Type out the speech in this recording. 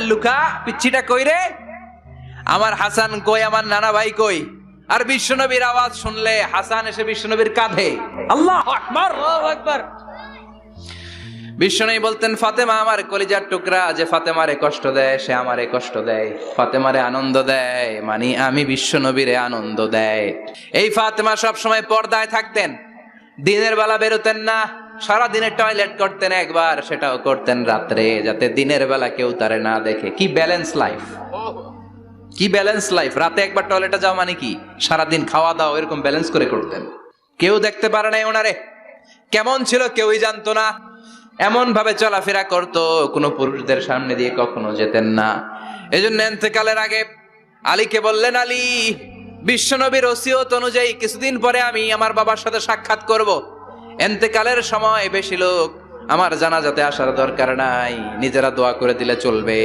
Luka, পিচ্ছিটা কই রে? আমার হাসান কই, আমার নানা ভাই কই? আর বিশ্বনবীর আওয়াজ শুনলে হাসান এসে বিশ্বনবীর কাঁধে, আল্লাহু আকবার, আল্লাহু আকবার। বিশ্বনবী বলতেন, ফাতেমা আমার কলিজার টুকরা, যে ফাতেমারে কষ্ট দেয় সে আমারে কষ্ট দেয়, ফাতেমারে আনন্দ দেয় মানে আমি বিশ্বনবীরে আনন্দ দেয়। এই ফাতেমা সব সময় পর্দায় থাকতেন, দিনের বেলা বেরোতেন না, সারা দিনে টয়লেট করতেন একবার, সেটাও করতেন রাত্রে, যাতে দিনের বেলা কেউ তারে না দেখে। কি ব্যালেন্স লাইফ, কি ব্যালেন্স লাইফ! রাতে একবার টয়লেটে যাও মানে কি সারাদিন খাওয়া দাওয়া এরকম ব্যালেন্স করে করতেন। কেউ দেখতে পারে নাই ওনারে, কেমন ছিল কেউই জানতো না। এমন ভাবে চলাফেরা করতো, কোনো পুরুষদের সামনে দিয়ে কখনো যেতেন না। এজন্য ইন্তেকালের আগে আলীকে বললেন, আলী, বিশ্বনবীর ওসিয়ত অনুযায়ী কিছুদিন পরে আমি আমার বাবার সাথে সাক্ষাৎ করব। ইন্তেকালের সময় বেশি লোক আমার জানাজাতে আসার দরকার নাই, নিজেরা দোয়া করে দিলে চলবে।